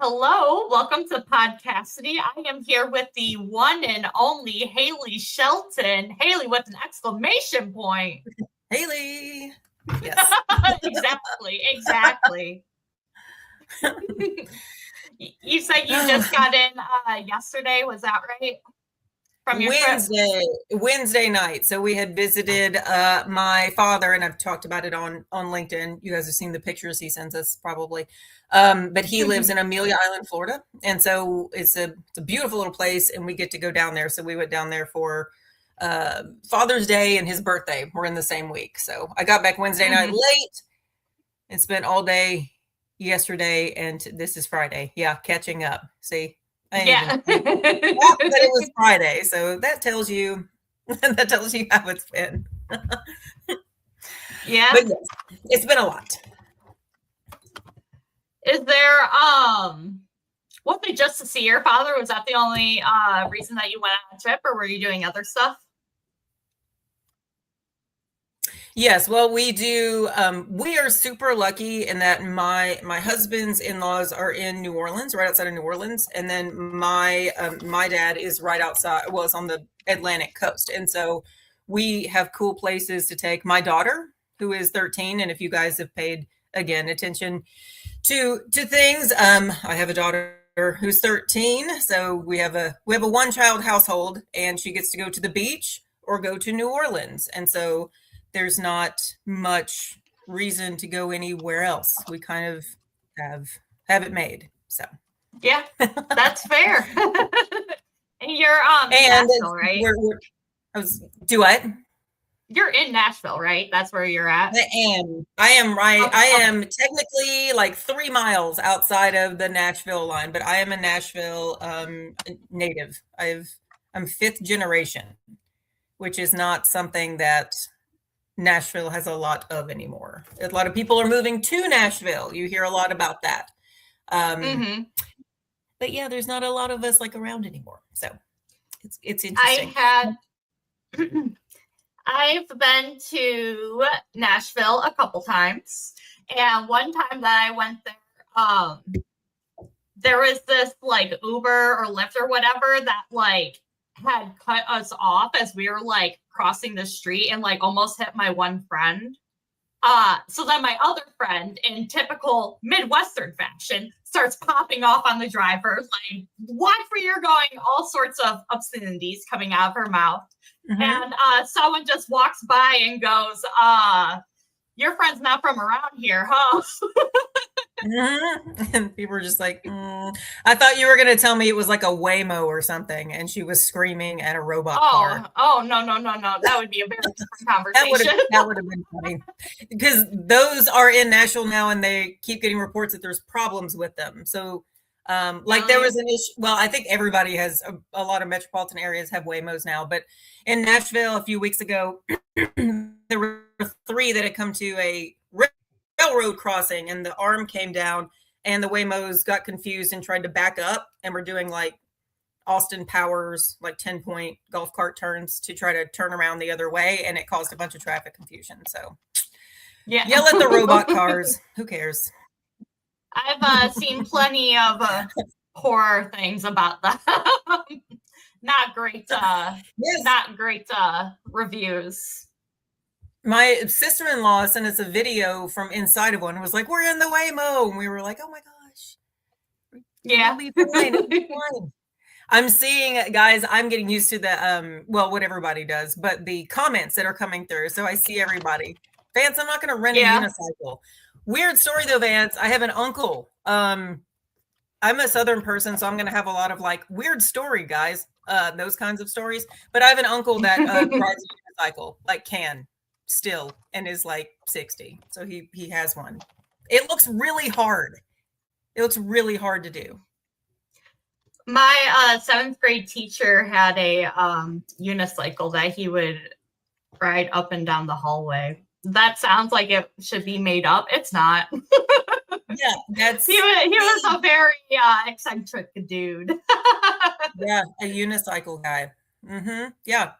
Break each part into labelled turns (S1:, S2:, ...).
S1: Hello, welcome to Podcassidy. I am here with the one and only Hayley Shelton. Hayley with an exclamation point.
S2: Hayley. Yes.
S1: Exactly. You said you just got in yesterday, was that right? From your
S2: Wednesday night. So we had visited my father, and I've talked about it on LinkedIn. You guys have seen the pictures he sends us probably. But he lives in Amelia Island, Florida. And so it's a beautiful little place, and we get to go down there. So we went down there for Father's Day and his birthday. We're in the same week. So I got back Wednesday night late and spent all day yesterday, and this is Friday. Yeah, catching up. See?
S1: Yeah.
S2: But it was Friday, so that tells you how it's been.
S1: Yeah.
S2: But yes, it's been a lot.
S1: Is there was it just to see your father? Was that the only reason that you went on a trip, or were you doing other stuff?
S2: Yes, well, we do. We are super lucky in that my husband's in-laws are in New Orleans, right outside of New Orleans, and then my dad is right outside. Well, it's on the Atlantic coast, and so we have cool places to take my daughter, who is 13. And if you guys have paid again attention to things, I have a daughter who's 13, so we have a one-child household, and she gets to go to the beach or go to New Orleans, and so there's not much reason to go anywhere else. We kind of have it made. So
S1: yeah, that's fair. And you're in Nashville, right?
S2: Do what?
S1: You're in Nashville, right? That's where you're at.
S2: I am right. Okay. I am technically like 3 miles outside of the Nashville line, but I am a Nashville native. I'm 5th generation, which is not something that Nashville has a lot of anymore. A lot of people are moving to Nashville. You hear a lot about that. But yeah, there's not a lot of us like around anymore. So it's interesting.
S1: I've been to Nashville a couple times, and one time that I went there, there was this like Uber or Lyft or whatever that like had cut us off as we were like crossing the street and like almost hit my one friend. So then my other friend, in typical Midwestern fashion, starts popping off on the driver, like, watch where you're going, all sorts of obscenities coming out of her mouth. And someone just walks by and goes, your friend's not from around here, huh?
S2: And people were just like, I thought you were going to tell me it was like a Waymo or something, and she was screaming at a robot car.
S1: Oh, no. That would be a very different conversation.
S2: that would have been funny. Because those are in Nashville now, and they keep getting reports that there's problems with them. So, there was an issue. Well, I think everybody has, a lot of metropolitan areas have Waymos now. But in Nashville a few weeks ago, there were 3 that had come to a railroad crossing, and the arm came down, and the Waymos got confused and tried to back up, and were doing like Austin Powers, like 10-point golf cart turns to try to turn around the other way, and it caused a bunch of traffic confusion. So
S1: yeah,
S2: yell at the robot cars. Who cares?
S1: I've seen plenty of horror things about that. Not great reviews.
S2: My sister-in-law sent us a video from inside of one. It was like, we're in the Waymo. And we were like, oh my gosh.
S1: Yeah.
S2: It'll be fine. I'm seeing, guys, I'm getting used to the, what everybody does, but the comments that are coming through. So I see everybody. Vance, I'm not going to rent a unicycle. Weird story though, Vance. I have an uncle. I'm a Southern person, so I'm going to have a lot of like weird story, guys. Those kinds of stories. But I have an uncle that rides a unicycle, like still, and is like 60. So he has one. It looks really hard. It looks really hard to do.
S1: My 7th grade teacher had a unicycle that he would ride up and down the hallway. That sounds like it should be made up. It's not.
S2: Yeah, that's
S1: he was a very eccentric dude.
S2: Yeah, a unicycle guy. Yeah.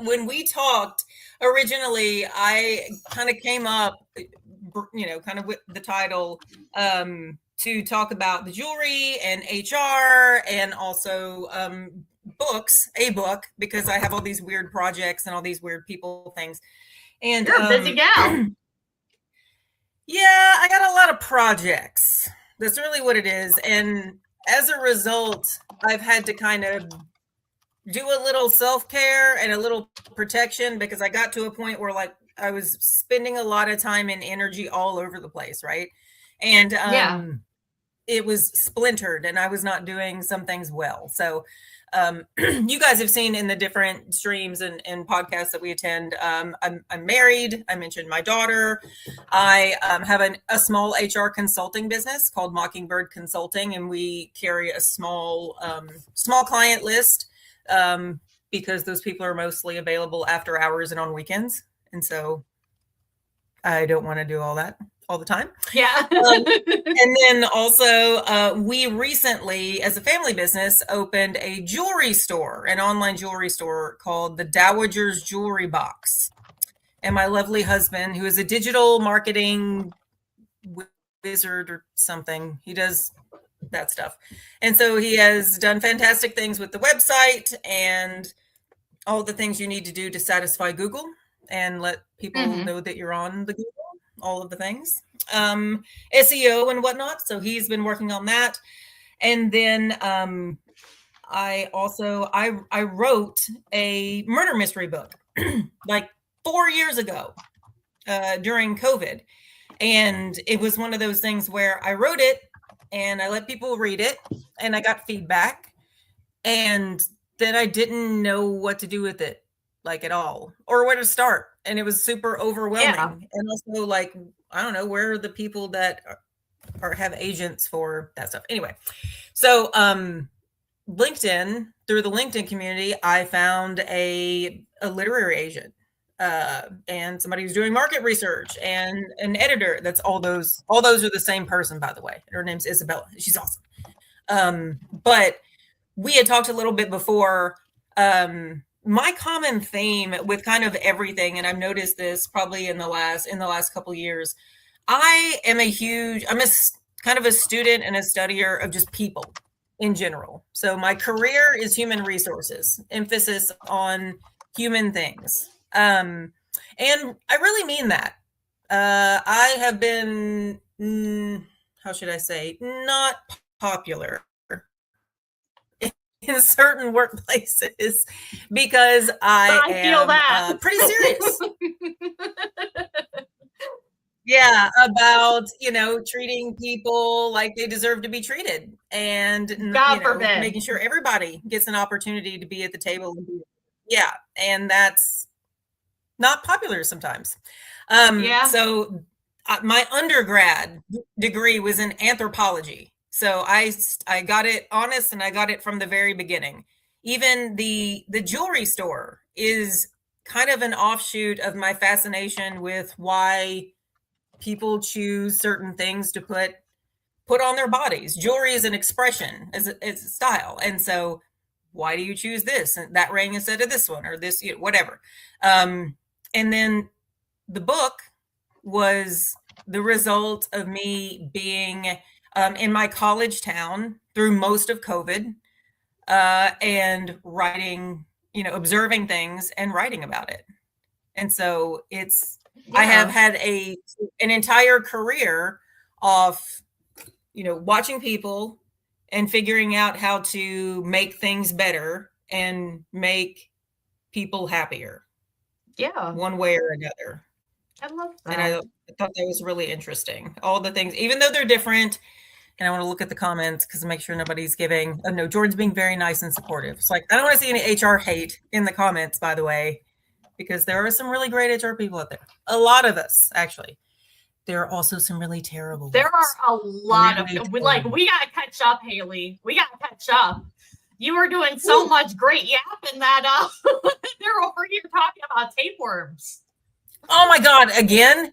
S2: When we talked originally, I kind of came up kind of with the title, to talk about the jewelry and HR and also a book, because I have all these weird projects and all these weird people things. And
S1: you're a busy gal.
S2: Yeah, I got a lot of projects. That's really what it is. And as a result, I've had to kind of do a little self-care and a little protection, because I got to a point where like I was spending a lot of time and energy all over the place, right? And it was splintered and I was not doing some things well. So you guys have seen in the different streams and podcasts that we attend, I'm married. I mentioned my daughter. I have a small HR consulting business called Mockingbird Consulting, and we carry a small client list because those people are mostly available after hours and on weekends. And so I don't want to do all that all the time.
S1: Yeah.
S2: And then also, we recently, as a family business, opened a jewelry store, an online jewelry store called the Dowager's Jewelry Box. And my lovely husband, who is a digital marketing wizard or something, he does that stuff. And so he has done fantastic things with the website and all the things you need to do to satisfy Google and let people know that you're on the Google, all of the things, SEO and whatnot. So he's been working on that. And then I wrote a murder mystery book like 4 years ago during COVID. And it was one of those things where I wrote it and I let people read it and I got feedback, and then I didn't know what to do with it, like at all, or where to start. And it was super overwhelming. Yeah. And also like, I don't know, where are the people that have agents for that stuff? Anyway, so LinkedIn, through the LinkedIn community, I found a literary agent and somebody who's doing market research and an editor. That's all those are the same person, by the way. Her name's Isabella. She's awesome. But we had talked a little bit before. My common theme with kind of everything, and I've noticed this probably in the last couple of years, I'm kind of a student and a studier of just people in general. So my career is human resources, emphasis on human things. And I really mean that. I have been, how should I say, not popular in certain workplaces because I am pretty serious. Yeah, about, treating people like they deserve to be treated, and making sure everybody gets an opportunity to be at the table. Yeah, and that's not popular sometimes. So my undergrad degree was in anthropology. So I got it honest, and I got it from the very beginning. Even the jewelry store is kind of an offshoot of my fascination with why people choose certain things to put on their bodies. Jewelry is an expression, it's a style. And so why do you choose this and that ring instead of this one, or this, whatever. And then the book was the result of me being in my college town through most of COVID, and writing, observing things and writing about it. And so I have had an entire career of, watching people and figuring out how to make things better and make people happier.
S1: Yeah.
S2: One way or another.
S1: I love that.
S2: And I thought that was really interesting. All the things, even though they're different. And I want to look at the comments because make sure nobody's giving. Oh no, Jordan's being very nice and supportive. It's like, I don't want to see any HR hate in the comments, by the way, because there are some really great HR people out there. A lot of us, actually. There are also some really terrible.
S1: There are a lot of, we got to catch up, Hayley. We got to catch up. You were doing so much great yapping that they're over here talking about tapeworms.
S2: Oh my God, again?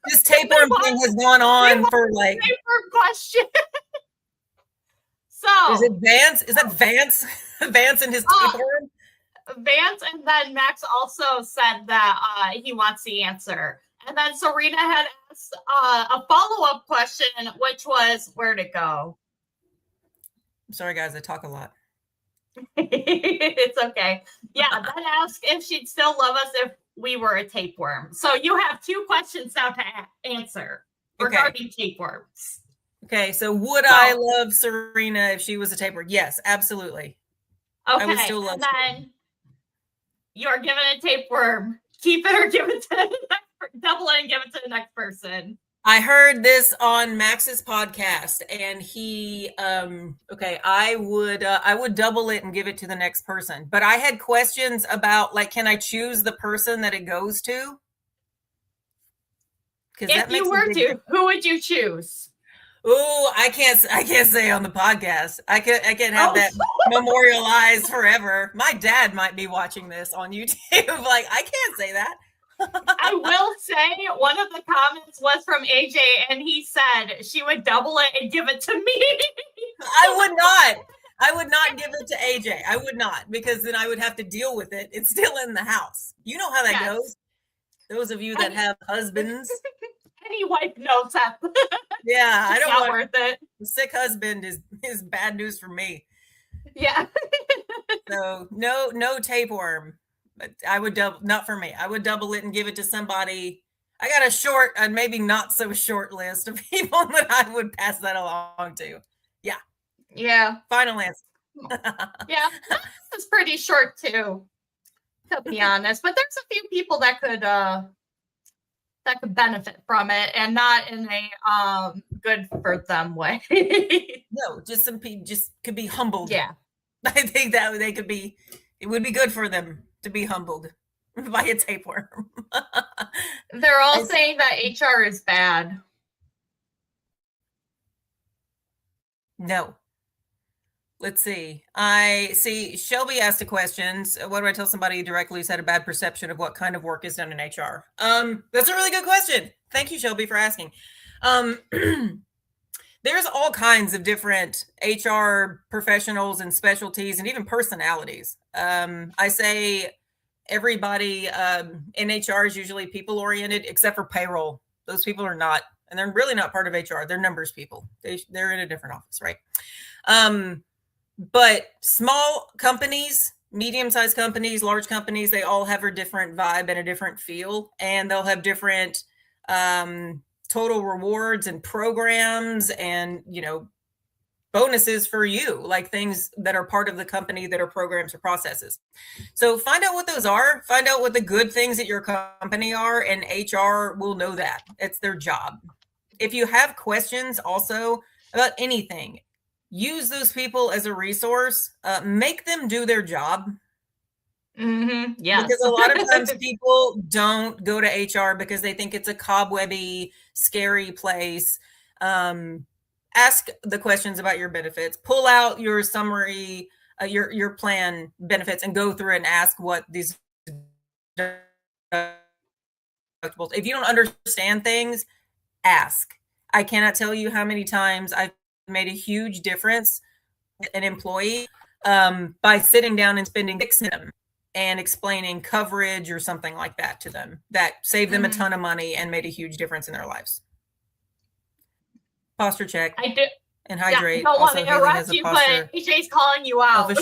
S2: This tapeworm thing has gone on for like.
S1: Tapeworm question. So.
S2: Is it Vance? Is that Vance? Vance and his tapeworm?
S1: Vance, and then Max also said that he wants the answer. And then Serena had asked a follow-up question, which was, where'd it go?
S2: I'm sorry, guys. I talk a lot.
S1: It's okay. Yeah, then asked if she'd still love us if we were a tapeworm. So you have 2 questions now to answer regarding tapeworms.
S2: Okay, so would I love Serena if she was a tapeworm? Yes, absolutely.
S1: Okay,
S2: I would still love
S1: and then you're given a tapeworm. Keep it or give it to the next, double it and give it to the next person.
S2: I heard this on Max's podcast, and he I would double it and give it to the next person. But I had questions about, like, can I choose the person that it goes to?
S1: Because if you were to, who would you choose?
S2: Oh, I can't say on the podcast. I can't have that memorialized forever. My dad might be watching this on YouTube. Like, I can't say that.
S1: I will say one of the comments was from AJ, and he said she would double it and give it to me.
S2: I would not give it to AJ. I would not, because then I would have to deal with it. It's still in the house. You know how that goes. Those of you that have husbands.
S1: Any wife knows that.
S2: Yeah, I don't want
S1: worth it.
S2: A sick husband is bad news for me.
S1: Yeah.
S2: So no tapeworm. But I would not for me. I would double it and give it to somebody. I got a short and maybe not so short list of people that I would pass that along to. Yeah.
S1: Yeah.
S2: Final answer.
S1: Yeah. It's pretty short too, to be honest. But there's a few people that could benefit from it, and not in a good for them way.
S2: No, just some people just could be humbled.
S1: Yeah.
S2: I think that it would be good for them to be humbled by a tapeworm.
S1: They're all saying that HR is bad.
S2: No. Let's see. I see Shelby asked a question. So what do I tell somebody directly who's had a bad perception of what kind of work is done in HR? That's a really good question. Thank you, Shelby, for asking. There's all kinds of different HR professionals and specialties and even personalities. I say everybody in HR is usually people oriented, except for payroll. Those people are not, and they're really not part of HR. They're numbers people. They're in a different office, right? But small companies, medium-sized companies, large companies, they all have a different vibe and a different feel, and they'll have different total rewards and programs and, bonuses for you, like things that are part of the company that are programs or processes. So find out what those are, find out what the good things at your company are, and HR will know that. It's their job. If you have questions also about anything, use those people as a resource. Make them do their job.
S1: Mm-hmm. Yeah.
S2: Because a lot of times people don't go to HR because they think it's a cobwebby, scary place. Ask the questions about your benefits. Pull out your summary, your plan benefits, and go through it and ask what these. If you don't understand things, ask. I cannot tell you how many times I've made a huge difference with an employee by sitting down and spending 6 minutes and explaining coverage or something like that to them. That saved them a ton of money and made a huge difference in their lives. Posture check.
S1: I do.
S2: And hydrate.
S1: Yeah, I don't want to interrupt you, but AJ's calling you out.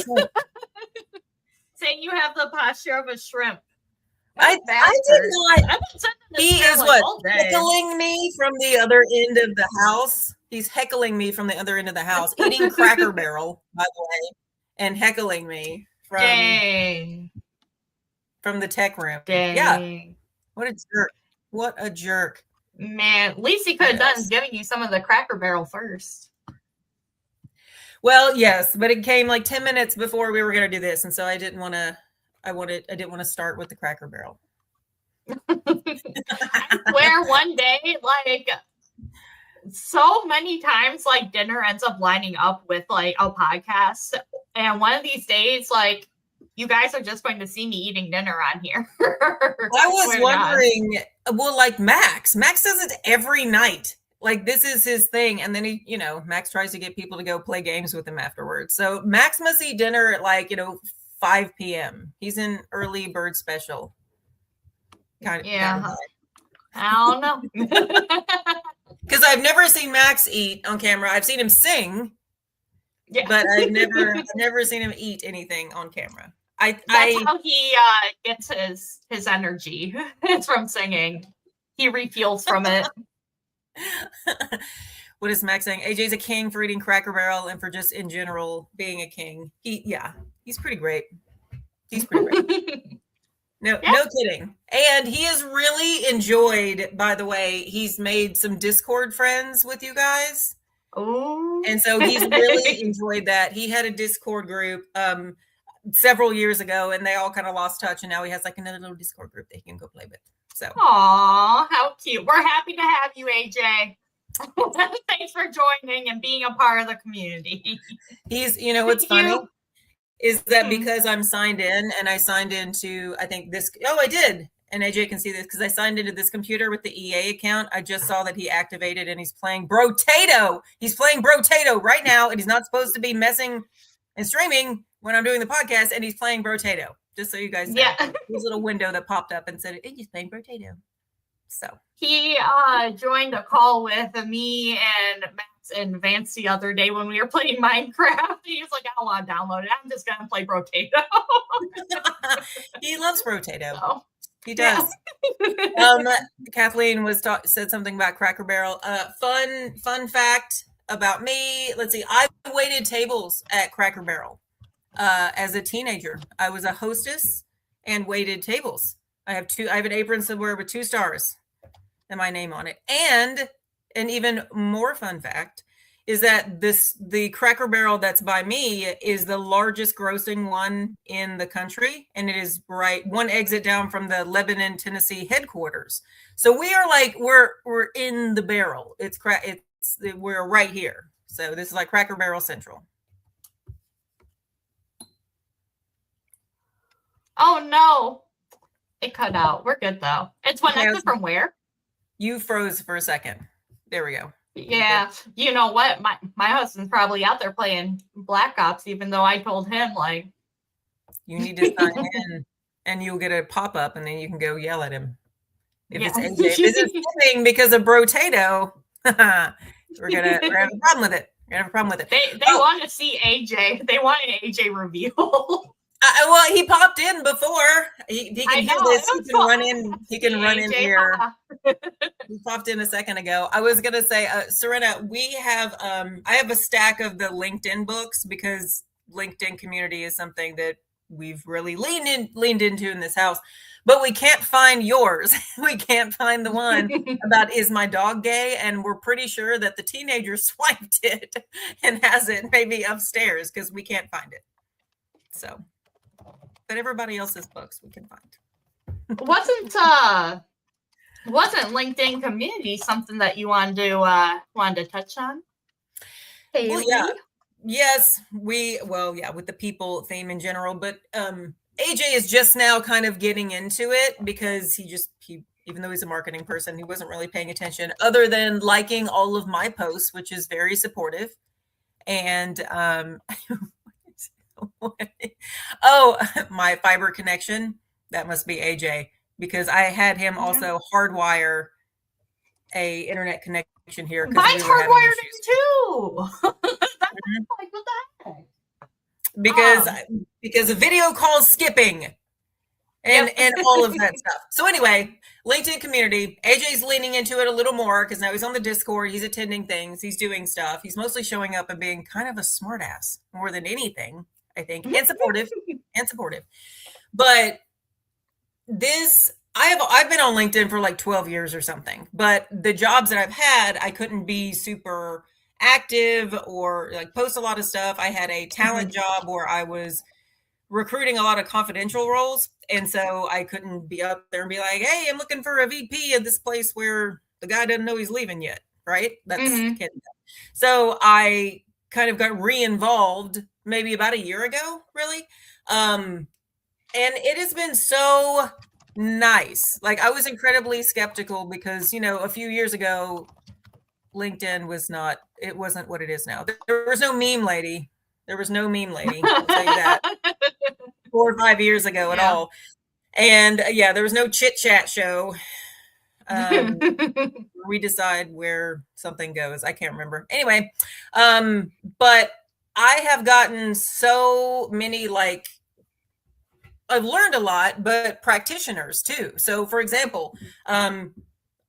S1: Saying you have the posture of a shrimp.
S2: I did not. He is heckling me from the other end of the house. He's heckling me from the other end of the house, eating Cracker Barrel, by the way, and heckling me from the tech room.
S1: Dang.
S2: Yeah. What a jerk. What a jerk.
S1: Man, at least he could have done giving you some of the Cracker Barrel first.
S2: Well, yes, but it came like 10 minutes before we were going to do this, and so I didn't want to start with the Cracker Barrel.
S1: I swear one day, like, so many times, like, dinner ends up lining up with, like, a podcast, and one of these days, like, you guys are just going to see me eating dinner on here.
S2: I was wondering, well, like Max does it every night. Like, this is his thing. And then he, Max tries to get people to go play games with him afterwards. So Max must eat dinner at like, 5 p.m. He's in early bird special. Kind of.
S1: I don't know.
S2: Because I've never seen Max eat on camera. I've seen him sing,
S1: Yeah.
S2: but I've never seen him eat anything on camera.
S1: That's how he gets his energy. It's from singing. He refuels from it.
S2: What is Max saying? AJ's a king for eating Cracker Barrel and for just in general being a king. He's pretty great. He's pretty great. No kidding. And he has really enjoyed, by the way, he's made some Discord friends with you guys.
S1: Oh.
S2: And so he's really enjoyed that. He had a Discord group several years ago, and they all kind of lost touch, and now he has like another little Discord group that he can go play with. So
S1: Aw, how cute. We're happy to have you, AJ. Thanks for joining and being a part of the community.
S2: He's, what's funny is that because I'm signed in, and I signed into, I think this, I did. And AJ can see this because I signed into this computer with the EA account. I just saw that he activated and he's playing Brotato. He's playing Brotato right now, and he's not supposed to be messing and streaming when I'm doing the podcast, and he's playing Brotato. Just so you guys know. Yeah. This little window that popped up and said, he's playing Brotato. So
S1: he joined a call with me and Max and Vance the other day when we were playing Minecraft. He was like, I don't want to download it. I'm just going to play Brotato.
S2: He loves Brotato. So, he does. Yeah. Kathleen said something about Cracker Barrel. Fun fact about me. Let's see. I waited tables at Cracker Barrel. As a teenager, I was a hostess and waited tables. I have an apron somewhere with 2 stars and my name on it. And an even more fun fact is that the Cracker Barrel that's by me is the largest grossing one in the country, and it is right one exit down from the Lebanon, Tennessee headquarters. So we are like we're in the barrel. We're right here. So this is like Cracker Barrel Central.
S1: Oh no, it cut out. We're good though. It's one exit from where?
S2: You froze for a second. There we go.
S1: Yeah, you know what? My husband's probably out there playing Black Ops, even though I told him like
S2: you need to sign in, and you'll get a pop up, and then you can go yell at him. If it's AJ, if it's because of Brotato, we're gonna have a problem with it. We're gonna have a problem with it.
S1: They want to see AJ. They want an AJ reveal.
S2: Well, he popped in before. He can do this. He can run in. He can run in here. He popped in a second ago. I was gonna say, Serena, we have. I have a stack of the LinkedIn books because LinkedIn community is something that we've really leaned into in this house. But we can't find yours. We can't find the one about is my dog gay? And we're pretty sure that the teenager swiped it and has it maybe upstairs because we can't find it. So. But everybody else's books we can find.
S1: Wasn't LinkedIn community something that you wanted to touch on? Hayley?
S2: Well, yeah. Yes, with the people theme in general, but AJ is just now kind of getting into it because he even though he's a marketing person, he wasn't really paying attention other than liking all of my posts, which is very supportive. And oh, my fiber connection. That must be AJ because I had him also hardwire a internet connection here.
S1: Mine's hardwired too. Like, what the heck?
S2: Because of video call skipping and all of that stuff. So anyway, LinkedIn community, AJ's leaning into it a little more because now he's on the Discord. He's attending things. He's doing stuff. He's mostly showing up and being kind of a smartass more than anything. I think, and supportive. But I've been on LinkedIn for like 12 years or something, but the jobs that I've had, I couldn't be super active or like post a lot of stuff. I had a talent job where I was recruiting a lot of confidential roles. And so I couldn't be up there and be like, hey, I'm looking for a VP of this place where the guy doesn't know he's leaving yet. Right. So I kind of got re-involved maybe about a year ago, really. And it has been so nice. Like I was incredibly skeptical because, a few years ago, LinkedIn wasn't what it is now. There was no meme lady. I'll tell you that. 4 or 5 years ago at all. And there was no chit chat show. We decide where something goes. I can't remember. Anyway, but I have gotten so many, like, I've learned a lot, but practitioners too. So, for example,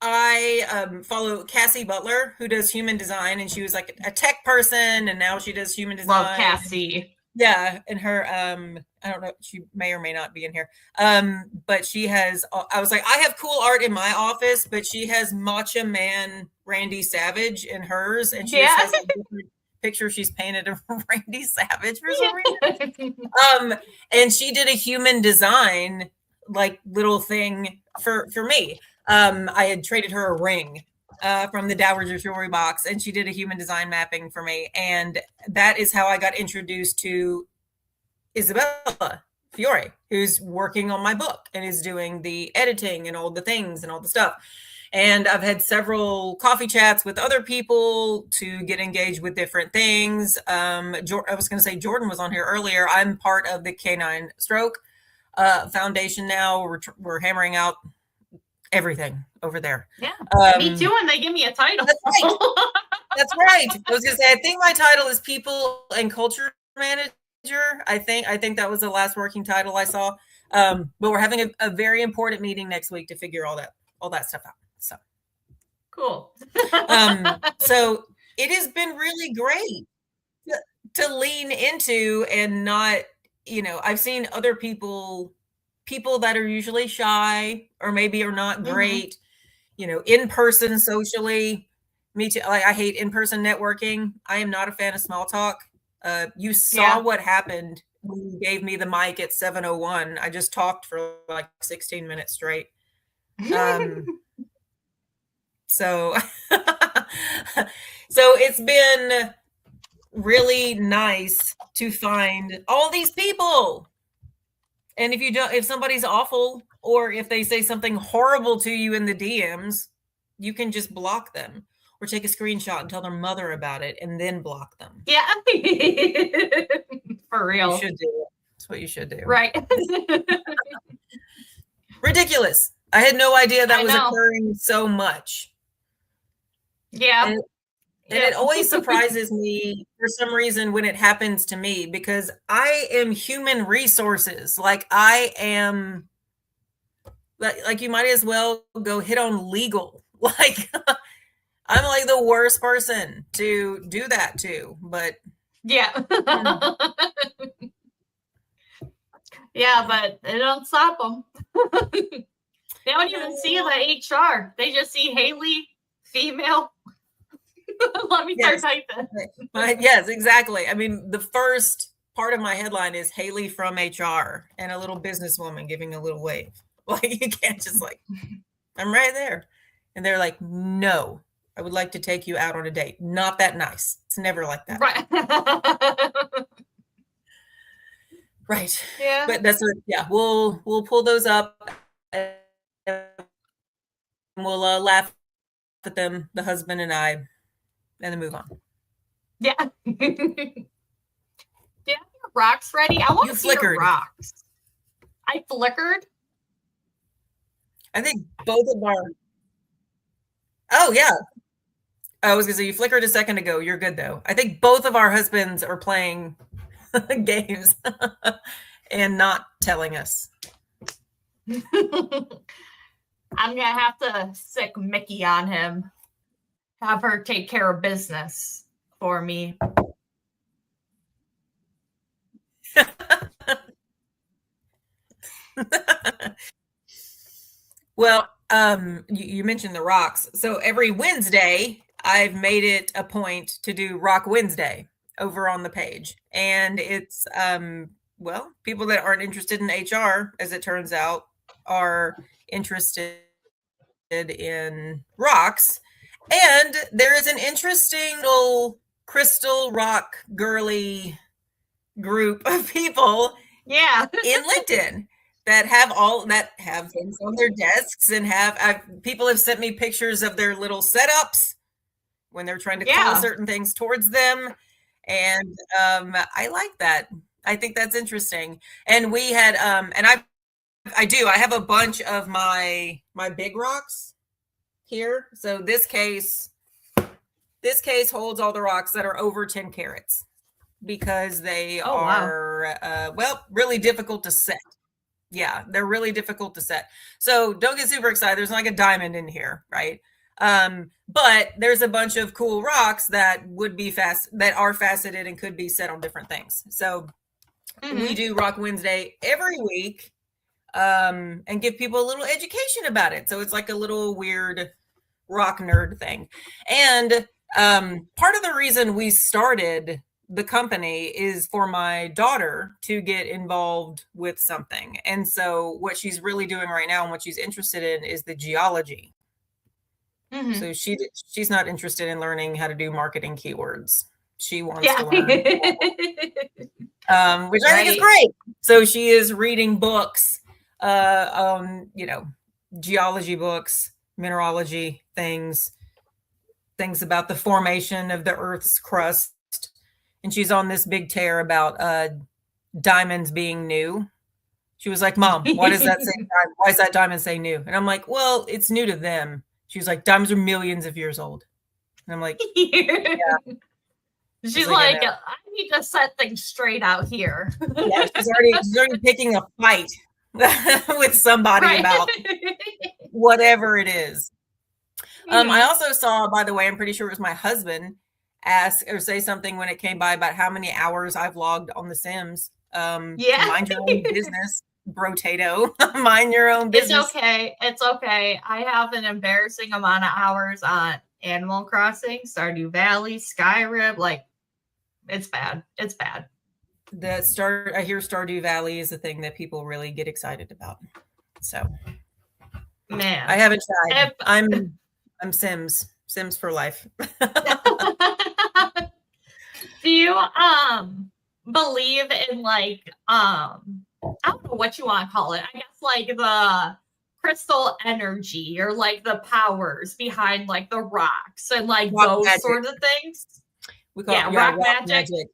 S2: I follow Cassie Butler, who does human design, and she was like a tech person, and now she does human design.
S1: Love Cassie.
S2: Yeah, and her, I don't know, she may or may not be in here. But she has, I was like, I have cool art in my office, but she has Matcha Man Randy Savage in hers, and she just has a different picture she's painted of Randy Savage for some reason. And she did a human design, like, little thing for me. I had traded her a ring from the Dowager Jewelry Box, and she did a human design mapping for me. And that is how I got introduced to Isabella Fiore, who's working on my book and is doing the editing and all the things and all the stuff. And I've had several coffee chats with other people to get engaged with different things. I was going to say Jordan was on here earlier. I'm part of the Canine Stroke Foundation now. We're hammering out everything over there.
S1: Yeah, me too. And they give me a title.
S2: That's right. That's right. I was going to say, I think my title is People and Culture Manager. I think that was the last working title I saw. But we're having a very important meeting next week to figure all that stuff out. So
S1: cool.
S2: So it has been really great to lean into and not, I've seen other people that are usually shy or maybe are not great, in person socially. Me too. Like, I hate in-person networking. I am not a fan of small talk. You saw what happened when you gave me the mic at 7:01. I just talked for like 16 minutes straight. So it's been really nice to find all these people. And if somebody's awful, or if they say something horrible to you in the DMs, you can just block them or take a screenshot and tell their mother about it and then block them.
S1: Yeah. For real.
S2: You should do it. That's what you should do.
S1: Right.
S2: Ridiculous. I had no idea that was occurring so much.
S1: Yeah.
S2: And it always surprises me for some reason when it happens to me, because I am human resources. Like, I am, like, you might as well go hit on legal. Like, I'm like the worst person to do that to, but.
S1: Yeah. Yeah, but it don't stop them. They don't even see the HR. They just see Hayley, female. Let me start typing.
S2: Yes, exactly. I mean, the first part of my headline is Hayley from HR and a little businesswoman giving a little wave. Like, you can't just like, I'm right there. And they're like, no, I would like to take you out on a date. Not that nice. It's never like that.
S1: Right.
S2: Right.
S1: Yeah.
S2: But we'll pull those up and we'll laugh at them, the husband and I, and then move on.
S1: Yeah. Do you have your rocks ready? I want to see your rocks. I flickered.
S2: I think both of our. Oh, yeah. I was going to say, you flickered a second ago. You're good, though. I think both of our husbands are playing games and not telling us.
S1: I'm going to have to sick Mickey on him. Have her take care of business for me.
S2: Well, you mentioned the rocks. So every Wednesday, I've made it a point to do Rock Wednesday over on the page. And it's, people that aren't interested in HR, as it turns out, are interested in rocks. And there is an interesting little crystal rock girly group of people in LinkedIn that have things on their desks and people have sent me pictures of their little setups when they're trying to call certain things towards them. And I like that. I think that's interesting. And we had, and I have a bunch of my big rocks here. So this case holds all the rocks that are over 10 carats because they are, really difficult to set. Yeah, they're really difficult to set. So don't get super excited. There's not like a diamond in here, right? But there's a bunch of cool rocks that are faceted and could be set on different things. So we do Rock Wednesday every week, and give people a little education about it. So it's like a little weird rock nerd thing. And part of the reason we started the company is for my daughter to get involved with something. And so what she's really doing right now and what she's interested in is the geology. So she's not interested in learning how to do marketing keywords. She wants to learn, which I think is great. So she is reading books, geology books, mineralogy things about the formation of the Earth's crust. And she's on this big tear about diamonds being new. She was like, Mom, why does that say, why does that diamond say new? And I'm like, well, it's new to them. She was like, diamonds are millions of years old. And I'm like, yeah.
S1: She's like, I need to set things straight out here.
S2: Yeah, she's already picking a fight with somebody about whatever it is. I also saw, by the way, I'm pretty sure it was my husband, ask or say something when it came by about how many hours I've logged on The Sims. Mind your own business, brotato. Mind your own business.
S1: It's okay. I have an embarrassing amount of hours on Animal Crossing, Stardew Valley, Skyrim. Like, it's bad. It's bad.
S2: I hear Stardew Valley is a thing that people really get excited about. So,
S1: man,
S2: I haven't tried. I'm Sims for life.
S1: Do you believe in like I don't know what you want to call it. I guess like the crystal energy or like the powers behind like the rocks and like those magic. Sort of things.
S2: We call it rock magic.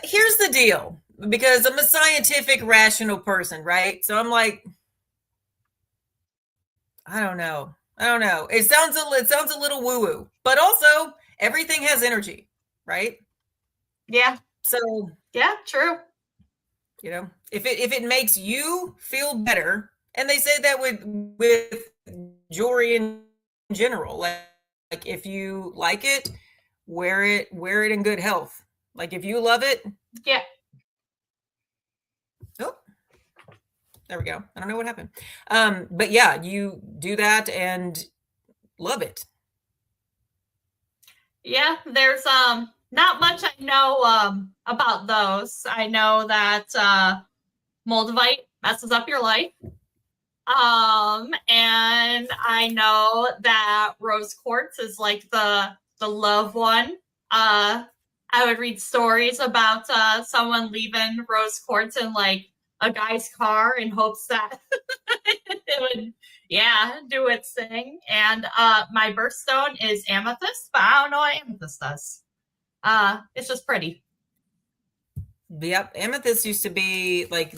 S2: Here's the deal, because I'm a scientific, rational person, right? So I'm like, I don't know. It sounds a little woo-woo, but also everything has energy, right?
S1: Yeah.
S2: So
S1: yeah, true.
S2: If it makes you feel better, and they say that with jewelry in general, like if you like it, wear it in good health. Like if you love it,
S1: yeah.
S2: Oh, there we go. I don't know what happened. But yeah, you do that and love it.
S1: Yeah, there's not much I know about those. I know that moldavite messes up your life. And I know that rose quartz is like the love one. I would read stories about someone leaving rose quartz in like a guy's car in hopes that it would, do its thing. And my birthstone is amethyst, but I don't know what amethyst does. It's just pretty.
S2: Yep, amethyst used to be like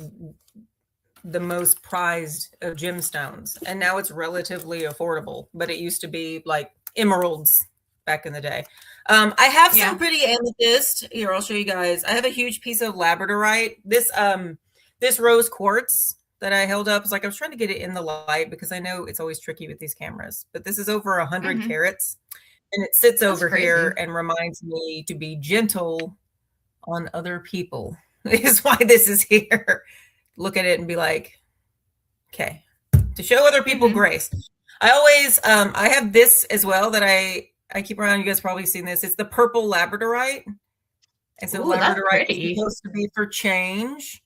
S2: the most prized of gemstones, and now it's relatively affordable, but it used to be like emeralds back in the day. I have some pretty amethyst here. I'll show you guys. I have a huge piece of labradorite. This rose quartz that I held up is like, I was trying to get it in the light because I know it's always tricky with these cameras, but this is over 100 carats, and it sits over here and reminds me to be gentle on other people. Is why this is here. Look at it and be like, okay, to show other people grace. I always, I have this as well that I keep around. You guys probably seen this. It's the purple labradorite. And so labradorite is supposed to be for change.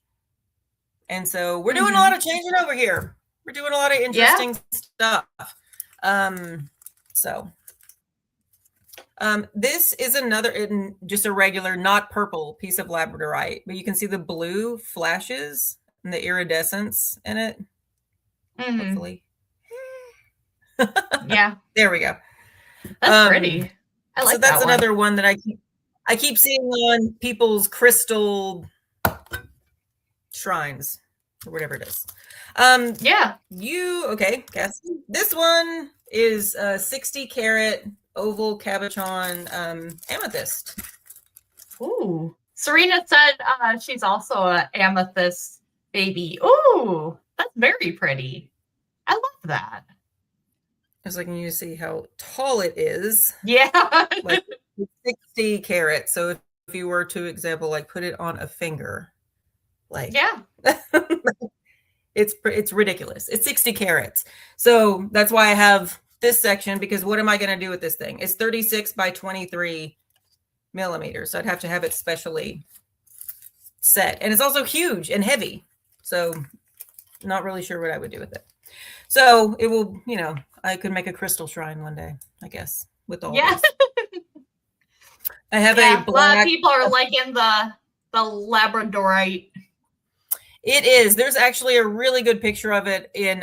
S2: And so we're doing a lot of changing over here. We're doing a lot of interesting stuff. This is another, just a regular, not purple piece of labradorite, but you can see the blue flashes and the iridescence in it. Hopefully.
S1: Yeah.
S2: There we go.
S1: That's pretty. I like
S2: so that's
S1: that
S2: another one that I keep seeing on people's crystal shrines. or whatever it is.
S1: Yeah.
S2: Okay, Cassie. This one is 60 carat oval cabochon amethyst.
S1: Ooh. Serena said she's also an amethyst baby. Ooh, that's very pretty. I love that.
S2: I was looking to see how tall it is.
S1: Yeah.
S2: Like 60 carats. So if you were to example, like put it on a finger, like
S1: yeah.
S2: it's ridiculous. It's 60 carats. So that's why I have this section, because what am I going to do with this thing? It's 36 by 23 millimeters. So I'd have to have it specially set. And it's also huge and heavy. So not really sure what I would do with it. So it will, I could make a crystal shrine one day, I guess, with all
S1: yeah.
S2: this. I have
S1: yeah,
S2: a black.
S1: A lot of people are liking the labradorite.
S2: It is. There's actually a really good picture of it in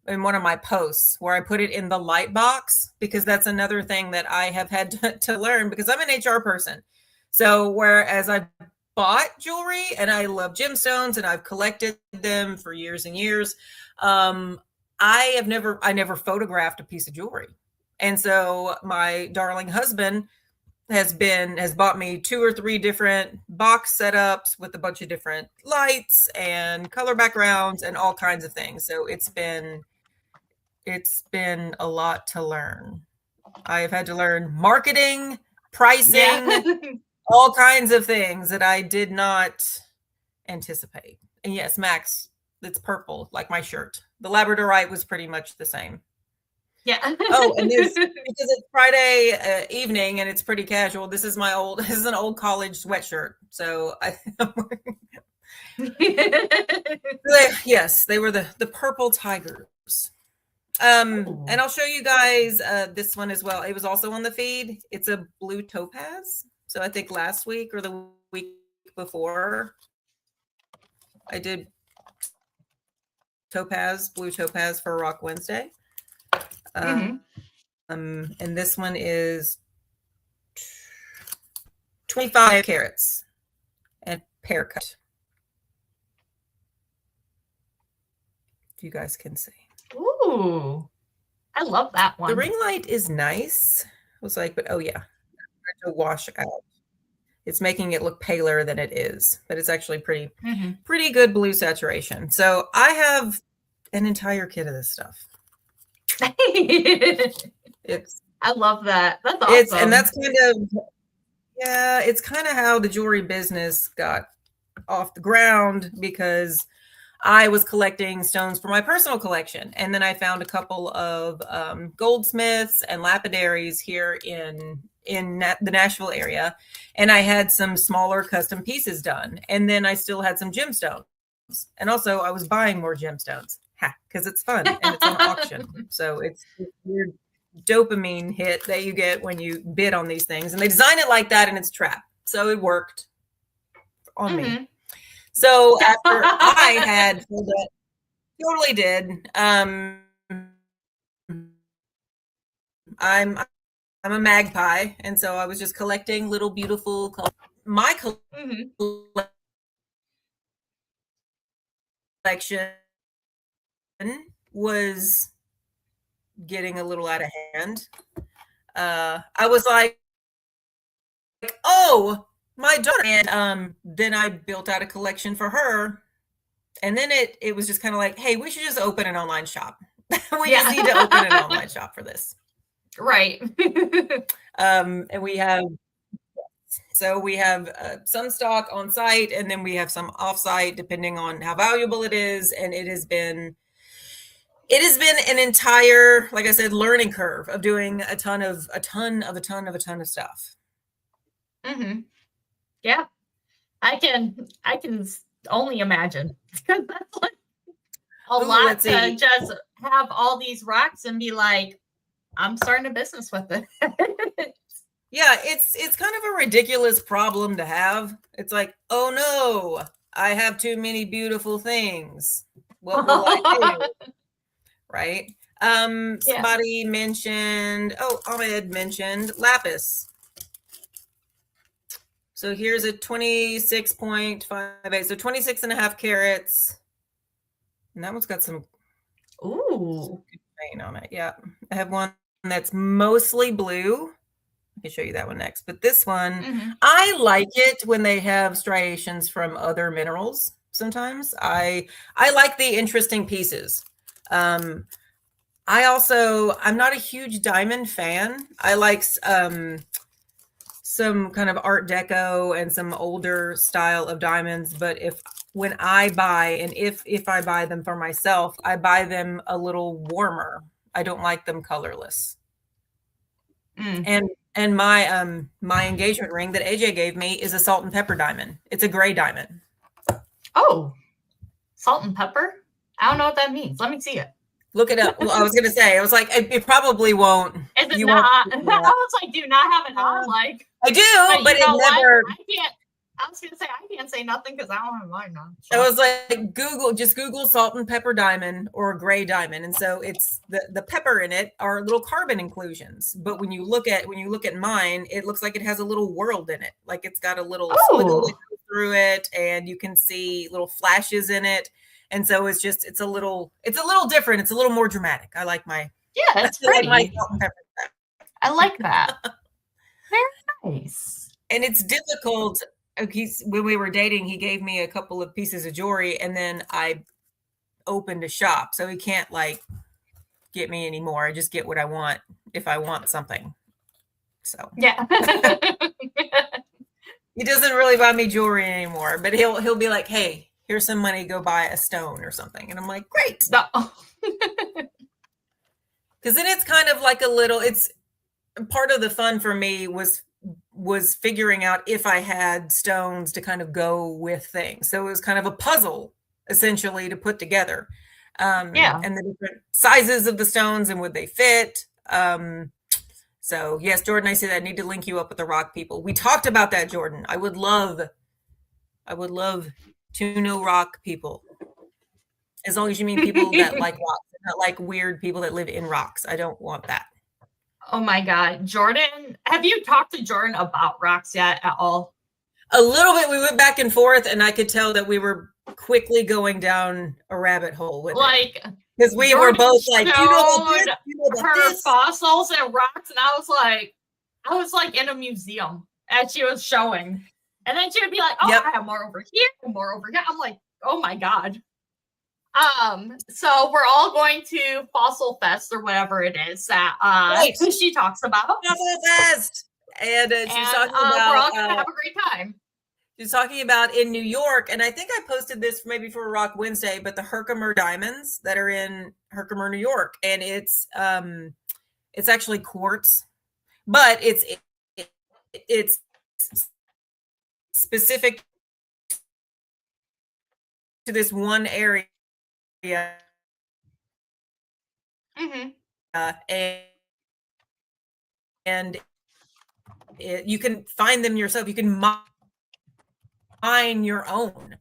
S2: one of my posts where I put it in the light box, because that's another thing that I have had to learn, because I'm an HR person. So whereas I bought jewelry and I love gemstones and I've collected them for years and years, I never photographed a piece of jewelry. And so my darling husband has bought me 2 or 3 different box setups with a bunch of different lights and color backgrounds and all kinds of things. So it's been a lot to learn. I've had to learn marketing, pricing, all kinds of things that I did not anticipate. And yes, Max, it's purple, like my shirt. The labradorite was pretty much the same.
S1: Yeah.
S2: Oh, and because it's Friday evening and it's pretty casual, this is an old college sweatshirt. So yes, they were the purple tigers. And I'll show you guys this one as well. It was also on the feed. It's a blue topaz. So I think last week or the week before, I did blue topaz for Rock Wednesday. And this one is 25 carats and pear cut. If you guys can see.
S1: Ooh, I love that one.
S2: The ring light is nice. I was like, but oh yeah, to wash out. It's making it look paler than it is, but it's actually pretty good blue saturation. So I have an entire kit of this stuff.
S1: I love that. That's awesome.
S2: And that's it's kind of how the jewelry business got off the ground, because I was collecting stones for my personal collection. And then I found a couple of goldsmiths and lapidaries here in the Nashville area. And I had some smaller custom pieces done. And then I still had some gemstones. And also I was buying more gemstones because it's fun and it's on auction. So it's weird dopamine hit that you get when you bid on these things. And they design it like that, and it's trap. So it worked on me. So after I had totally did. I'm a magpie, and so I was just collecting little beautiful my collection was getting a little out of hand. I was like, oh, my daughter. And then I built out a collection for her. And then it was just kind of like, hey, we should just open an online shop. We just need to open an online shop for this.
S1: Right.
S2: And we have some stock on site, and then we have some off site, depending on how valuable it is. And it has been an entire, like I said, learning curve of doing a ton of stuff.
S1: Yeah, I can only imagine, because that's like a lot to just have all these rocks and be like, I'm starting a business with it.
S2: Yeah, it's kind of a ridiculous problem to have. It's like, oh no, I have too many beautiful things. What will I do? Right? Somebody mentioned, Ahmed mentioned lapis. So here's a 26.58, so 26 and a half carats And that one's got some
S1: Ooh.
S2: good paint on it. Yeah. I have one that's mostly blue. I can show you that one next. But this one, I like it when they have striations from other minerals. Sometimes I like the interesting pieces. I'm not a huge diamond fan. I like some kind of Art Deco and some older style of diamonds. But when I buy, and if I buy them for myself, I buy them a little warmer. I don't like them colorless. And my engagement ring that AJ gave me is a salt and pepper diamond. It's a gray diamond.
S1: Oh, salt and pepper? I don't know what that means. Let me see it.
S2: Look it up. Well, I was gonna say, I was like, it probably won't.
S1: Is it not? I was like, do you not have it on? Like,
S2: I do, but it never.
S1: I can't. I was gonna say I can't say nothing because I don't have mine on.
S2: So. I was like, Google salt and pepper diamond or gray diamond, and so it's the pepper in it are little carbon inclusions. But when you look at mine, it looks like it has a little world in it, like it's got a little squiggle that goes through it, and you can see little flashes in it. And so it's a little different. It's a little more dramatic. I like my
S1: that's pretty. Like salt and pepper. I like that. Very nice.
S2: And it's difficult. When we were dating, he gave me a couple of pieces of jewelry, and then I opened a shop, so he can't like get me anymore. I just get what I want if I want something. So
S1: yeah.
S2: He doesn't really buy me jewelry anymore, but he'll be like, "Hey, here's some money, go buy a stone or something." And I'm like, "Great."
S1: No.
S2: Because then it's kind of like it's part of the fun for me was figuring out if I had stones to kind of go with things. So it was kind of a puzzle essentially to put together. And the different sizes of the stones and would they fit. So yes, Jordan, I said I need to link you up with the rock people. We talked about that, Jordan. I would love to know rock people. As long as you mean people that like rocks, not like weird people that live in rocks. I don't want that.
S1: Oh my God. Jordan, have you talked to Jordan about rocks yet at all?
S2: A little bit. We went back and forth, and I could tell that we were quickly going down a rabbit hole with it. Because we were both like, you know
S1: her fossils and rocks, and I was like in a museum as she was showing. And then she would be like, oh, I have more over here and more over here. I'm like, oh my God. So we're all going to Fossil Fest or whatever it is that she talks about.
S2: Fossil Fest! And she's talking about
S1: we're all gonna have a great time.
S2: She's talking about in New York, and I think I posted this maybe for Rock Wednesday, but the Herkimer diamonds that are in Herkimer, New York, and it's actually quartz, but it's specific to this one area. And you can find them yourself. You can mine your own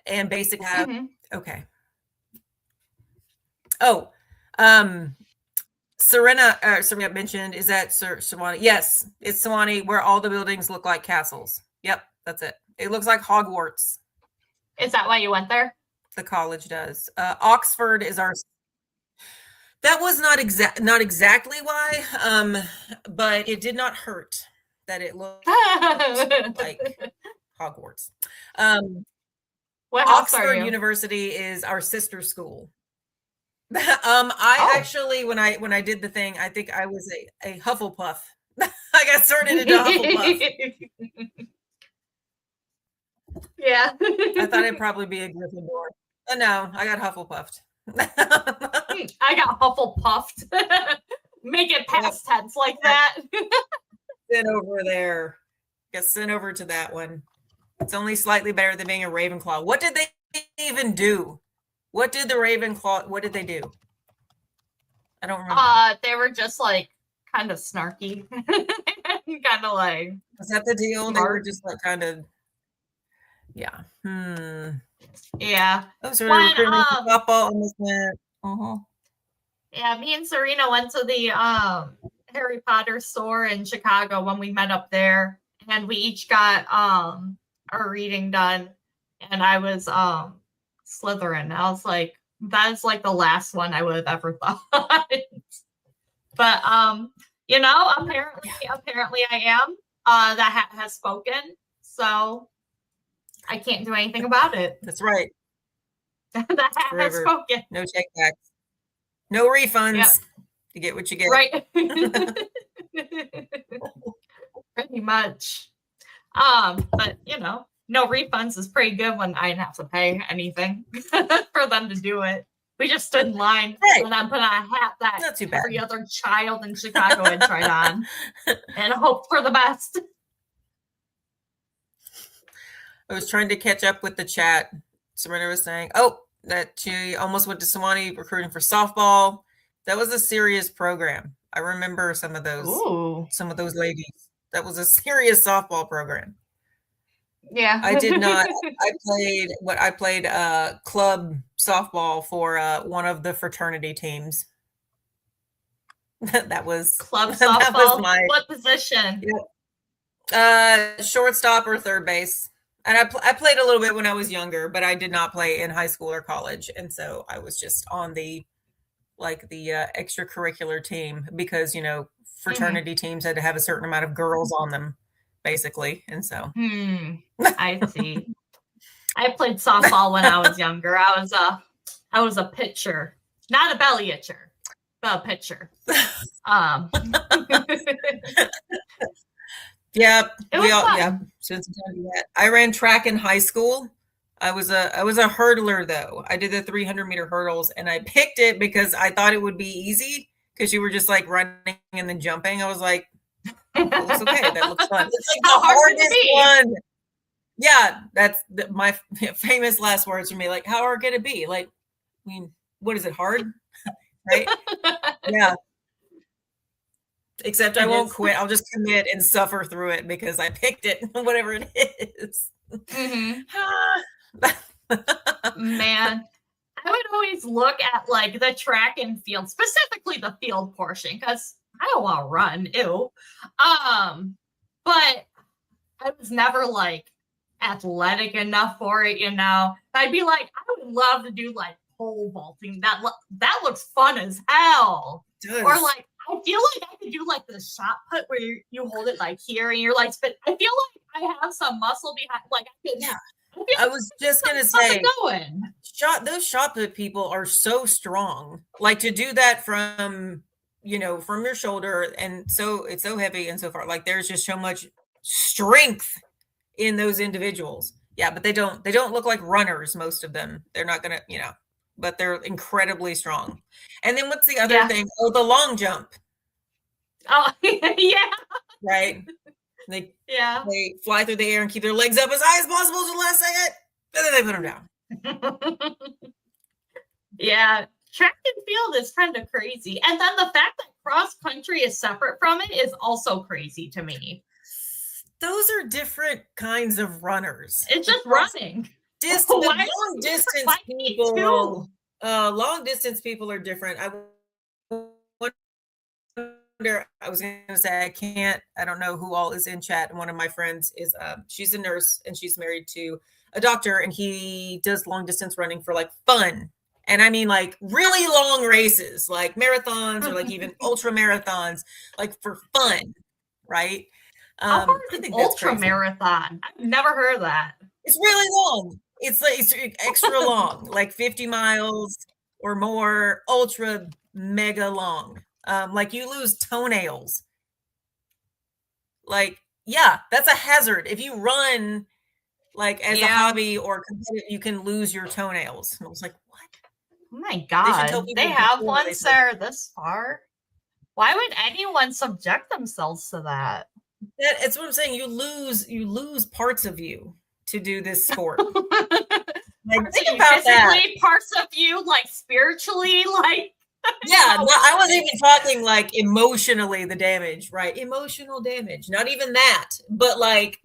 S2: and basically have okay. Oh, Serena mentioned, is that Sewanee? Yes, it's Sewanee, where all the buildings look like castles. Yep, that's it. It looks like Hogwarts.
S1: Is that why you went there?
S2: The college does. Oxford is our. That was not exactly why, but it did not hurt that it looked like Hogwarts. Oxford University is our sister school. Actually, when I did the thing, I think I was a Hufflepuff. I got sorted into Hufflepuff.
S1: Yeah.
S2: I thought I'd probably be a Gryffindor. No, I got Hufflepuffed.
S1: I got Hufflepuffed. Make it past tense like that.
S2: Sent over there. Get sent over to that one. It's only slightly better than being a Ravenclaw. What did they even do? What did the Ravenclaw? What did they do? I don't remember.
S1: They were just like kind of snarky, kind of like.
S2: Was that the deal? Smart. They were just like kind of. Yeah.
S1: Yeah.
S2: Those were football almost went.
S1: Yeah, me and Serena went to the Harry Potter store in Chicago when we met up there, and we each got our reading done, and I was Slytherin. I was like, that is like the last one I would have ever thought. But apparently I am. That hat has spoken, so I can't do anything about it.
S2: That's right.
S1: The hat has spoken.
S2: No check backs. No refunds.
S1: Yep.
S2: You get what you get.
S1: Right. Pretty much. But no refunds is pretty good when I didn't have to pay anything for them to do it. We just stood in line and I put on a hat that
S2: Not too bad.
S1: every other child in Chicago had tried on and hoped for the best.
S2: I was trying to catch up with the chat. Serena was saying, that she almost went to Sewanee recruiting for softball. That was a serious program. I remember some of those ladies. That was a serious softball program.
S1: Yeah.
S2: I did not. I played club softball for one of the fraternity teams. That was
S1: club softball. That was what position?
S2: Shortstop or third base. And I played a little bit when I was younger, but I did not play in high school or college. And so I was just on the extracurricular team because, fraternity teams had to have a certain amount of girls on them, basically. And so.
S1: I see. I played softball when I was younger. I was a pitcher, not a belly itcher, but a pitcher.
S2: Yeah, I ran track in high school. I was a hurdler though. I did the 300-meter hurdles and I picked it because I thought it would be easy because you were just like running and then jumping. I was like, that looks okay. That looks fun. It's like the hardest one. Yeah, that's my famous last words from me. Like, how hard can it be? Like, I mean, what is it, hard? Right? Yeah. Except I won't quit. I'll just commit and suffer through it because I picked it, whatever it is.
S1: Mm-hmm. Man, I would always look at like the track and field, specifically the field portion, because I don't want to run. Ew. But I was never like athletic enough for it, I'd be like, I would love to do like pole vaulting. That looks fun as hell. Or like, I feel like I could do like the shot put where you hold it like here and you're like, but I feel like I have some muscle behind. Like I could. Yeah.
S2: I was just gonna say, those shot put people are so strong. Like to do that from your shoulder, and so it's so heavy and so far. Like there's just so much strength in those individuals. Yeah, but they don't look like runners. Most of them, they're not gonna, but they're incredibly strong. And then what's the other thing? Oh, the long jump.
S1: Oh, yeah.
S2: Right. They fly through the air and keep their legs up as high as possible to the last second, and then they put them down.
S1: Yeah, track and field is kind of crazy. And then the fact that cross country is separate from it is also crazy to me.
S2: Those are different kinds of runners.
S1: It's just running.
S2: Long distance people are different. I was going to say, I don't know who all is in chat. And one of my friends is, she's a nurse and she's married to a doctor and he does long distance running for like fun. And I mean like really long races, like marathons or like even ultra marathons, like for fun. Right.
S1: I think ultra marathon. I've never heard of that.
S2: It's really long. It's like it's extra long, like 50 miles or more, ultra mega long. Like you lose toenails. Like, yeah, that's a hazard. If you run like as a hobby or competitive, you can lose your toenails. And I was like, what?
S1: Oh my God. They have ones that are this far. Why would anyone subject themselves to that?
S2: It's what I'm saying. You lose parts of you to do this sport. Like, think about that.
S1: Parts of you, like spiritually, like.
S2: Yeah, I wasn't even talking like emotionally the damage, right? Emotional damage, not even that, but like,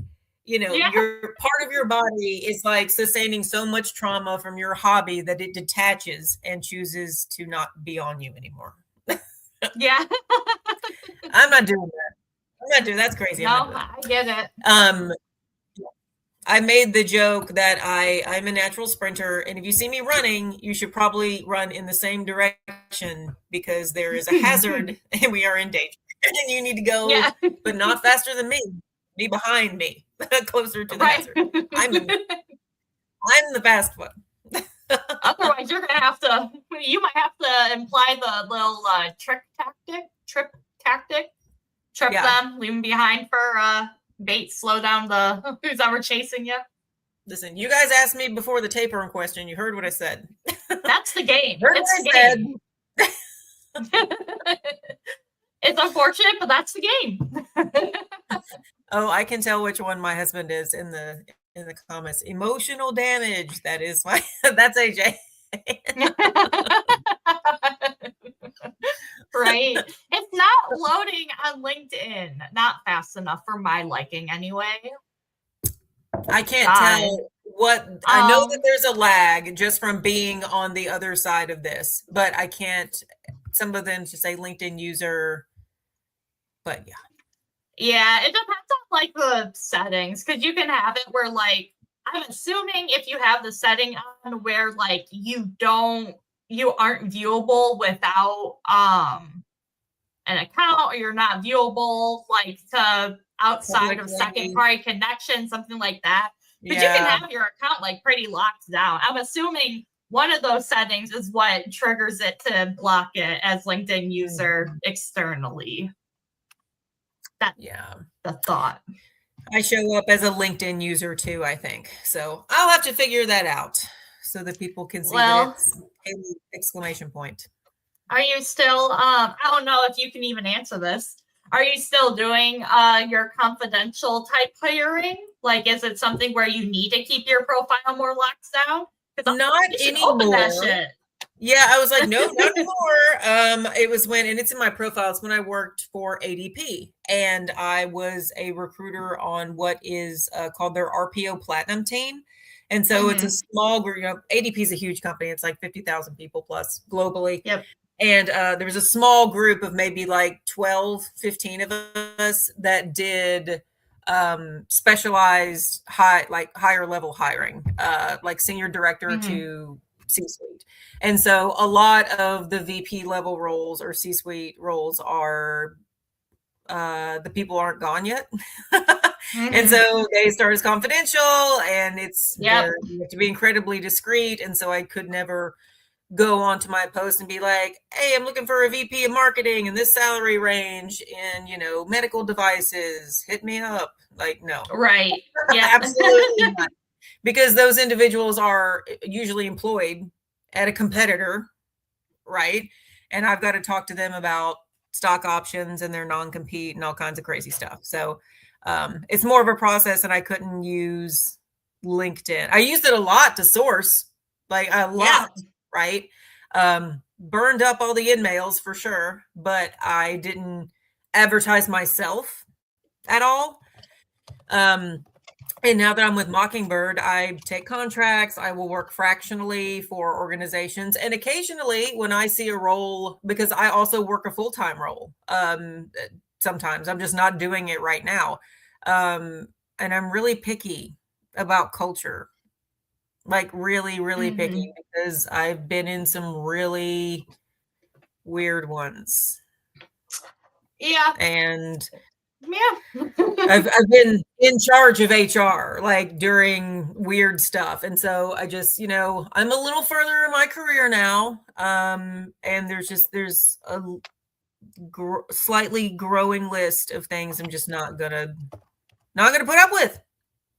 S2: your part of your body is like sustaining so much trauma from your hobby that it detaches and chooses to not be on you anymore.
S1: Yeah.
S2: I'm not doing that. That's crazy.
S1: No, I get it.
S2: I made the joke that I'm a natural sprinter, and if you see me running, you should probably run in the same direction because there is a hazard and we are in danger. And you need to go,
S1: Yeah.
S2: but not faster than me. Be behind me, closer to the
S1: Right.
S2: hazard. I'm the fast one.
S1: Otherwise, you might have to imply the little trip tactic, trip
S2: Yeah.
S1: them, leave them behind for bait, slow down the who's ever chasing you.
S2: Listen, you guys asked me before the tapeworm question. You heard what I said.
S1: That's the game.
S2: Heard
S1: It's
S2: what
S1: the
S2: I
S1: game. It's unfortunate, but that's the game.
S2: Oh, I can tell which one my husband is in the comments. Emotional damage. That is my that's AJ.
S1: Right. It's not loading on LinkedIn. Not fast enough for my liking anyway.
S2: I can't
S1: God.
S2: tell what I know that there's a lag just from being on the other side of this, but I can't some of them just say LinkedIn user. But yeah.
S1: Yeah, it depends on like the settings because you can have it where like I'm assuming if you have the setting on where like you aren't viewable without an account or you're not viewable like to outside of second party connection, something like that. Because you can have your account like pretty locked down. I'm assuming one of those settings is what triggers it to block it as LinkedIn user externally. The thought.
S2: I show up as a LinkedIn user too, I think. So I'll have to figure that out so that people can see that it's Hayley exclamation point.
S1: Are you still, I don't know if you can even answer this. Are you still doing your confidential type hiring? Like, is it something where you need to keep your profile more locked down?
S2: Not anymore. Yeah, I was like, no, not anymore. It was when, and it's in my profile, it's when I worked for ADP and I was a recruiter on what is called their RPO Platinum team. And so it's a small group, you know, ADP is a huge company. It's like 50,000 people plus globally.
S1: Yep.
S2: And there was a small group of maybe like 12, 15 of us that did specialized higher level hiring, like senior director to C-suite. And so a lot of the VP level roles or C-suite roles are the people aren't gone yet. And so they start as confidential and it's you have to be incredibly discreet. And so I could never go onto my post and be like, hey, I'm looking for a VP of marketing in this salary range and, you know, medical devices, hit me up. Like, no.
S1: Right. Yeah.
S2: Absolutely not. Because those individuals are usually employed at a competitor, right? And I've got to talk to them about stock options and their non-compete and all kinds of crazy stuff. So it's more of a process and I couldn't use LinkedIn. I used it a lot to source, like a lot. Right. Burned up all the in-mails for sure, but I didn't advertise myself at all. And now that I'm with Mockingbird, I take contracts. I will work fractionally for organizations. And occasionally when I see a role, because I also work a full-time role, sometimes I'm just not doing it right now. And I'm really picky about culture. Like really, really picky because I've been in some really weird ones.
S1: Yeah.
S2: And I've been in charge of HR like during weird stuff. And so I just, you know, I'm a little further in my career now. And there's a slightly growing list of things I'm just not gonna put up with.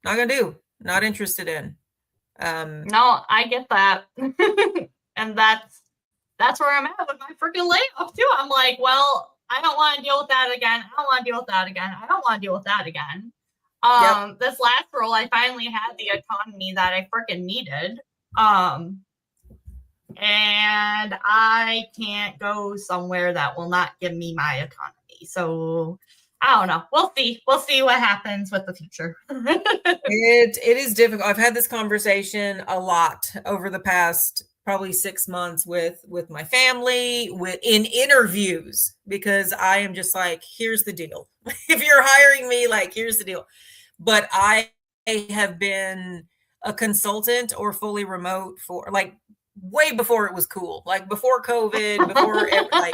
S2: Not gonna do. Not interested in.
S1: No, I get that. And that's where I'm at with my freaking layoff too. I'm like, well, I don't want to deal with that again. I don't want to deal with that again. I don't want to deal with that again. This last role, I finally had the autonomy that I freaking needed. And I can't go somewhere that will not give me my autonomy. So I don't know. We'll see. We'll see what happens with the future.
S2: It is difficult. I've had this conversation a lot over the past probably 6 months with my family, in interviews, because I am just like, here's the deal. If you're hiring me, like, here's the deal. But I have been a consultant or fully remote for like way before it was cool, like before COVID, like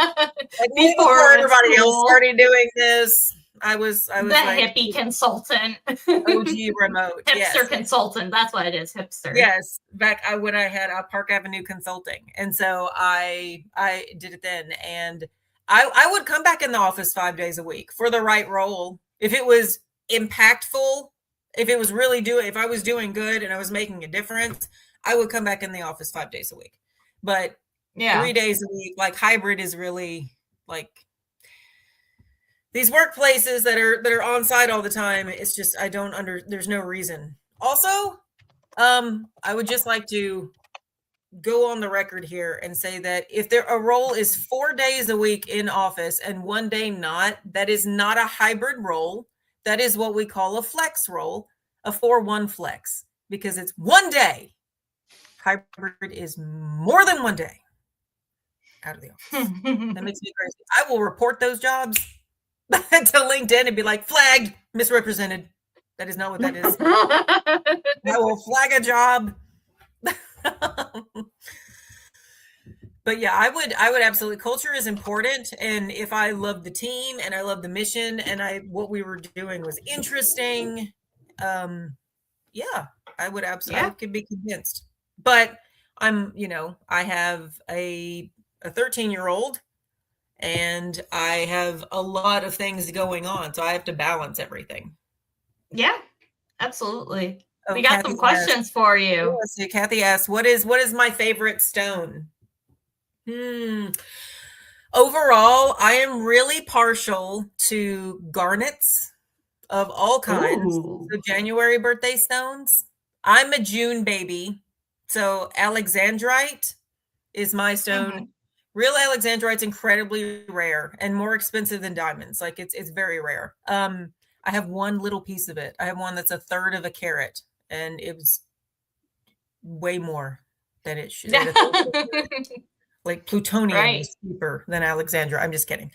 S2: way
S1: Before
S2: before
S1: it was
S2: everybody else
S1: cool.
S2: started doing this. I was
S1: The
S2: like
S1: hippie consultant.
S2: OG remote.
S1: Hipster
S2: Yes.
S1: consultant. That's what it is. Hipster.
S2: Yes, back when I had Park Avenue Consulting, and so I did it then, and I would come back in the office 5 days a week for the right role. If it was impactful, if it was really if I was doing good and I was making a difference, I would come back in the office 5 days a week. But
S1: Yeah.
S2: 3 days a week, like hybrid, is really like these workplaces that are on site all the time. It's just there's no reason. Also, I would just like to go on the record here and say that if a role is 4 days a week in office and 1 day not, that is not a hybrid role. That is what we call a flex role, a 4-1 flex, because it's 1 day. Hybrid is more than 1 day out of the office. That makes me crazy. I will report those jobs to LinkedIn and be like, flagged, misrepresented. That is not what that is. I will flag a job. But yeah, I would absolutely, culture is important. And if I love the team and I love the mission and what we were doing was interesting, yeah, I would absolutely, I could be convinced. But I have a 13-year-old and I have a lot of things going on, so I have to balance everything.
S1: Yeah, absolutely. We got some questions for you.
S2: So Kathy asks, what is my favorite stone? Overall, I am really partial to garnets of all kinds.
S1: Ooh.
S2: So January birthday stones. I'm a June baby. So alexandrite is my stone. Mm-hmm. Real alexandrite's incredibly rare and more expensive than diamonds. Like it's very rare. I have one little piece of it. I have one that's 1/3 of a carat, and it was way more than it should. Like plutonium is cheaper than alexandrite. I'm just kidding.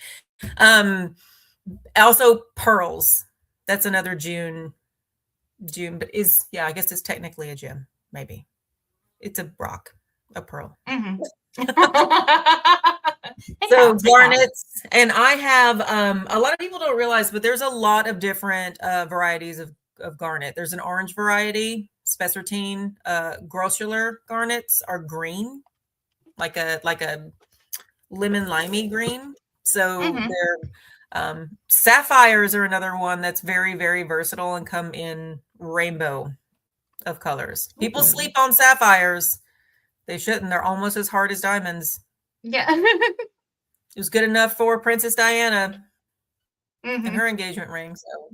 S2: Also pearls. That's another June, but I guess it's technically a gem. Maybe it's a rock, a pearl.
S1: Mm-hmm.
S2: So garnets, and I have a lot of people don't realize, but there's a lot of different varieties of garnet. There's an orange variety, spessartine. Grossular garnets are green, like a lemon limey green. So they're sapphires are another one that's very, very versatile and come in rainbow of colors. People sleep on sapphires. They shouldn't. They're almost as hard as diamonds.
S1: Yeah.
S2: It was good enough for Princess Diana and her engagement ring. So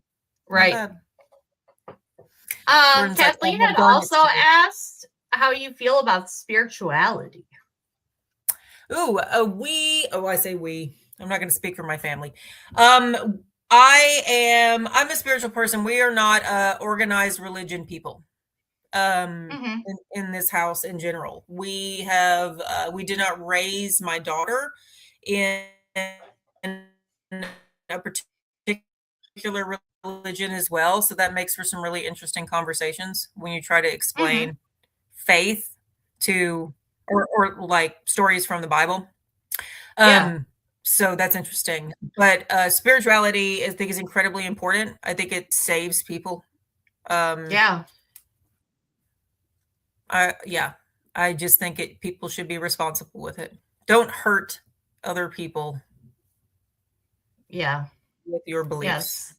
S1: right. Kathleen had also asked how you feel about spirituality.
S2: I say we. I'm not going to speak for my family. I'm a spiritual person. We are not organized religion people. In this house in general, we did not raise my daughter in a particular religion as well. So that makes for some really interesting conversations when you try to explain faith to, or like stories from the Bible. So that's interesting. But spirituality, I think, is incredibly important. I think it saves people. I just think people should be responsible with it. Don't hurt other people.
S1: Yeah.
S2: With your beliefs.
S1: Yes.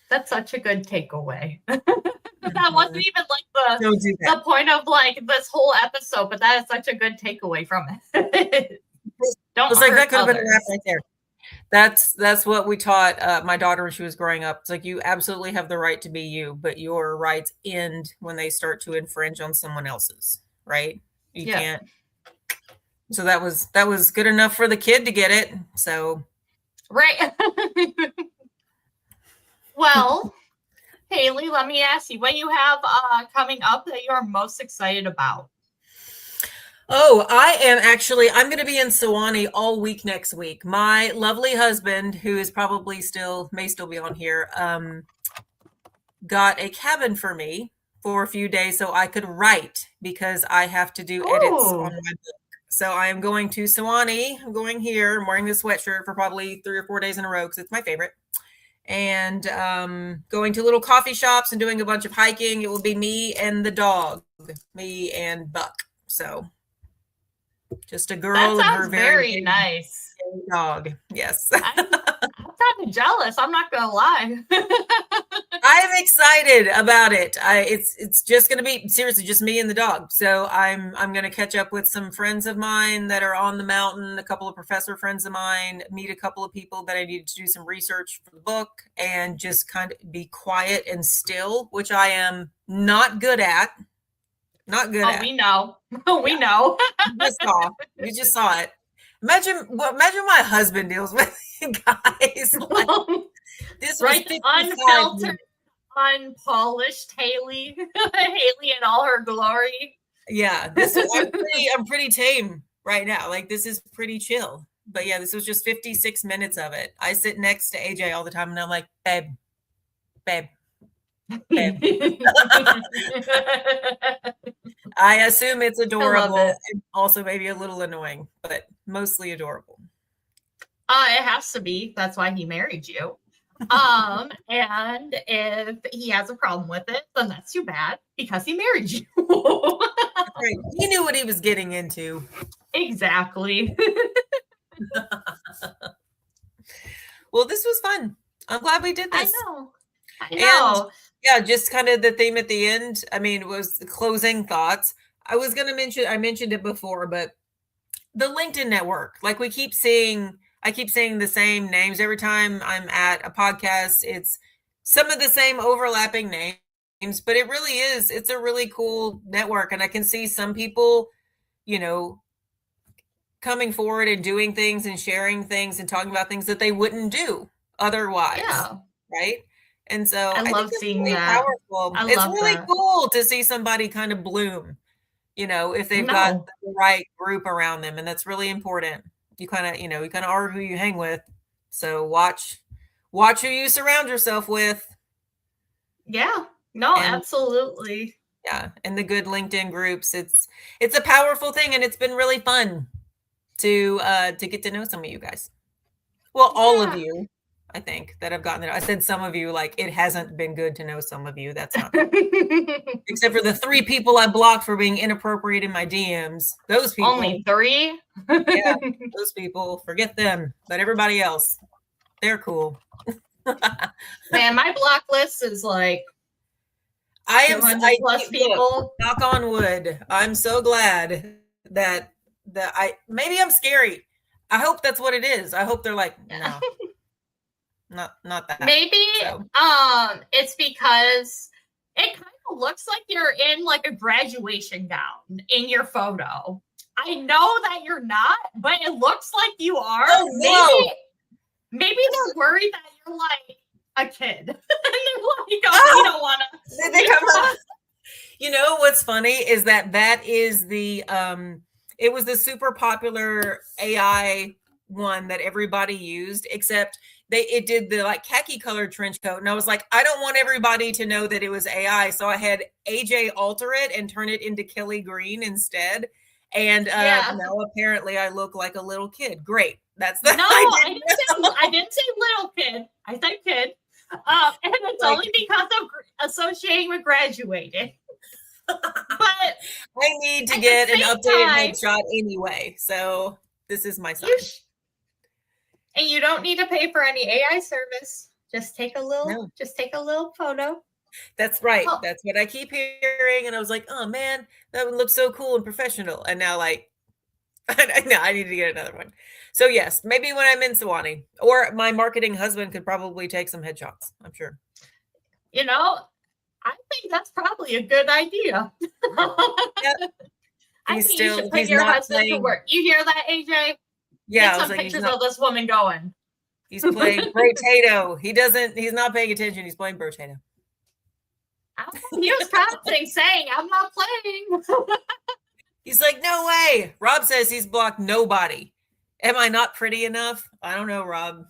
S1: That's such a good takeaway. That wasn't even like the point of like this whole episode, but that is such a good takeaway from it. Don't hurt
S2: that could have
S1: others.
S2: been a wrap right there. That's what we taught my daughter when she was growing up. It's like, you absolutely have the right to be you, but your rights end when they start to infringe on someone else's, right? You can't. So that was good enough for the kid to get it. So
S1: right. Well, Hayley, let me ask you, what you have coming up that you are most excited about?
S2: Oh, I'm going to be in Sewanee all week next week. My lovely husband, who is may still be on here, got a cabin for me for a few days so I could write because I have to do edits on
S1: Oh,
S2: my book. So I am going to Sewanee. I'm going here. I'm wearing this sweatshirt for probably 3 or 4 days in a row because it's my favorite. And going to little coffee shops and doing a bunch of hiking. It will be me and the dog, me and Buck. So just a
S1: that
S2: girl and her
S1: sounds
S2: very
S1: very
S2: big
S1: nice.
S2: dog. Yes.
S1: I'm kind of jealous. I'm not gonna lie.
S2: I'm excited about it. It's just going to be seriously just me and the dog. So I'm going to catch up with some friends of mine that are on the mountain, a couple of professor friends of mine, meet a couple of people that I need to do some research for the book, and just kind of be quiet and still, which I am not good at. Not good
S1: Oh,
S2: at.
S1: we know. We
S2: Yeah,
S1: know.
S2: you just saw it. Imagine my husband deals with, guys. Like, this was
S1: Right,
S2: 55
S1: unfiltered, unpolished Hayley, Hayley in all her glory.
S2: Yeah, I'm pretty tame right now. Like this is pretty chill. But yeah, this was just 56 minutes of it. I sit next to AJ all the time and I'm like, babe, babe, babe. I assume it's
S1: I love
S2: adorable
S1: it.
S2: and also maybe a little annoying, but mostly adorable.
S1: It has to be. That's why he married you. And if he has a problem with it, then that's too bad because he married you.
S2: That's right. He knew what he was getting into.
S1: Exactly.
S2: Well, this was fun. I'm glad we did this.
S1: I
S2: And
S1: know.
S2: yeah, just kind of the theme at the end. I mean, was the closing thoughts. I was going to mention, I mentioned it before, but the LinkedIn network, like I keep seeing the same names every time I'm at a podcast. It's some of the same overlapping names, but it really is, it's a really cool network. And I can see some people, you know, coming forward and doing things and sharing things and talking about things that they wouldn't do otherwise.
S1: Yeah.
S2: Right. And so
S1: I
S2: I think
S1: love
S2: it's
S1: seeing
S2: really
S1: that.
S2: powerful.
S1: I
S2: It's
S1: love
S2: really
S1: that.
S2: cool to see somebody kind of bloom, if they've got
S1: No.
S2: the right group around them. And that's really important. You kind of, you kind of are who you hang with. So watch who you surround yourself with.
S1: Yeah. No,
S2: And
S1: absolutely.
S2: yeah, and the good LinkedIn groups. It's a powerful thing, and it's been really fun to get to know some of you guys. Well, all of
S1: Yeah.
S2: you, I think, that have gotten it. I said some of you, like it hasn't been good to know some of you. That's not except for the 3 people I blocked for being inappropriate in my DMs. Those people.
S1: Only 3?
S2: Yeah, those people, forget them. But everybody else, they're cool.
S1: Man, my block list is like
S2: I
S1: 200 plus
S2: look,
S1: people.
S2: knock on wood. I'm so glad that maybe I'm scary. I hope that's what it is. I hope they're like, no, not that.
S1: Maybe
S2: So.
S1: it's because it kind of looks like you're in like a graduation gown in your photo. I know that you're not, but it looks like you are.
S2: Oh, no.
S1: Maybe they're worried that you're like a kid. And they're like, oh, we don't want to.
S2: They come up. You know what's funny is that is the it was the super popular AI one that everybody used, except it did the like khaki colored trench coat, and I was like, I don't want everybody to know that it was AI, so I had AJ alter it and turn it into Kelly Green instead. And now apparently I look like a little kid. Great. That's the
S1: I didn't say little kid. I said kid. And it's like, only because of associating with graduating. But
S2: I need to get an updated headshot anyway. So this is my sign.
S1: And you don't need to pay for any AI service. Just take a little photo.
S2: That's right. Oh. That's what I keep hearing. And I was like, oh man, that would look so cool and professional. And now like, I need to get another one. So yes, maybe when I'm in Sewanee, or my marketing husband could probably take some headshots. I'm sure.
S1: I think that's probably a good idea.
S2: Yep.
S1: I think you should put your husband to work. You hear that, AJ?
S2: Yeah.
S1: Get some pictures of this woman going.
S2: He's playing Brotato. He's not paying attention. He's playing Brotato.
S1: He was practicing saying, I'm not playing.
S2: He's like, no way. Rob says he's blocked nobody. Am I not pretty enough? I don't know, Rob.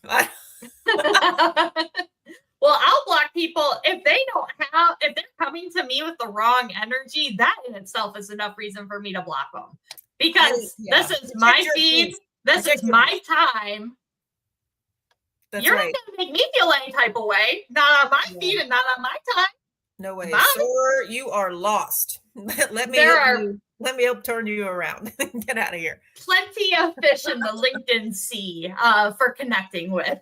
S1: Well, I'll block people if if they're coming to me with the wrong energy. That in itself is enough reason for me to block them, because this is my feed. This is my time.
S2: That's
S1: You're
S2: right.
S1: not going to make me feel any type of way. Not on my feed and not on my time.
S2: No way.
S1: Bye.
S2: Sir, you are lost. Let me help turn you around. Get out of here.
S1: Plenty of fish in the LinkedIn sea for connecting with.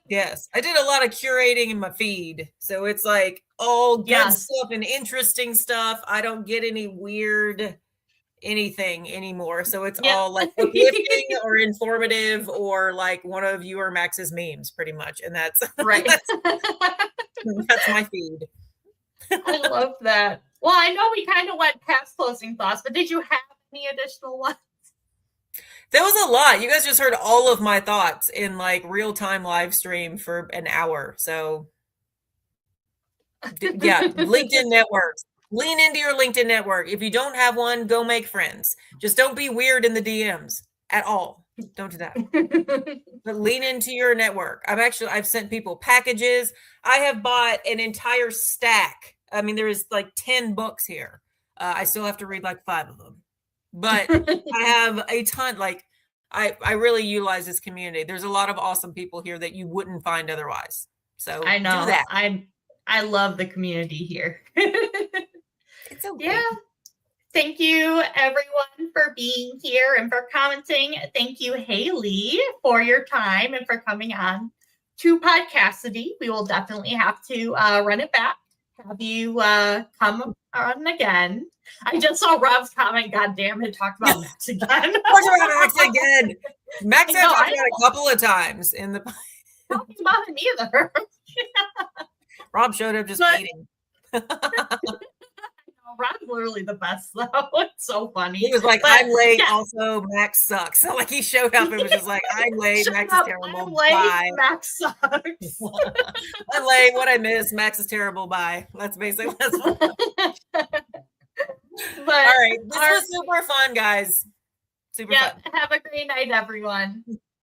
S2: Yes. I did a lot of curating in my feed. So it's like all good stuff and interesting stuff. I don't get any weird anything anymore. So it's all like uplifting or informative or like one of you or Max's memes, pretty much. And that's
S1: right.
S2: That's my feed.
S1: I love that. Well, I know we kind of went past closing thoughts, but did you have any additional ones?
S2: There was a lot. You guys just heard all of my thoughts in like real-time live stream for an hour. So yeah, LinkedIn networks. Lean into your LinkedIn network. If you don't have one, go make friends. Just don't be weird in the DMs at all. Don't do that. But lean into your network. I've sent people packages. I have bought an entire stack. I mean, there's like 10 books here. I still have to read like 5 of them. But I have a ton. Like I really utilize this community. There's a lot of awesome people here that you wouldn't find otherwise. So
S1: I know
S2: do that.
S1: I love the community here.
S2: It's okay.
S1: Yeah. Thank you, everyone, for being here and for commenting. Thank you, Hayley, for your time and for coming on to Podcassidy. We will definitely have to run it back. Have you come on again? I just saw Rob's comment. God damn it! Talked about Max again.
S2: Talked about Max again. Max has talked about it a couple of times in the.
S1: Talking about him either.
S2: Rob showed up just eating.
S1: Rob's literally the best, though. It's so funny.
S2: He was like, I'm late. Yeah. Also, Max sucks. So, like, he showed up and was just like, I'm late. Max is terrible.
S1: I'm late.
S2: Bye.
S1: Max sucks.
S2: I'm late. What I missed. Max is terrible. Bye. That's basically what's But, all right. This was super fun, guys. Super fun.
S1: Have a great night, everyone.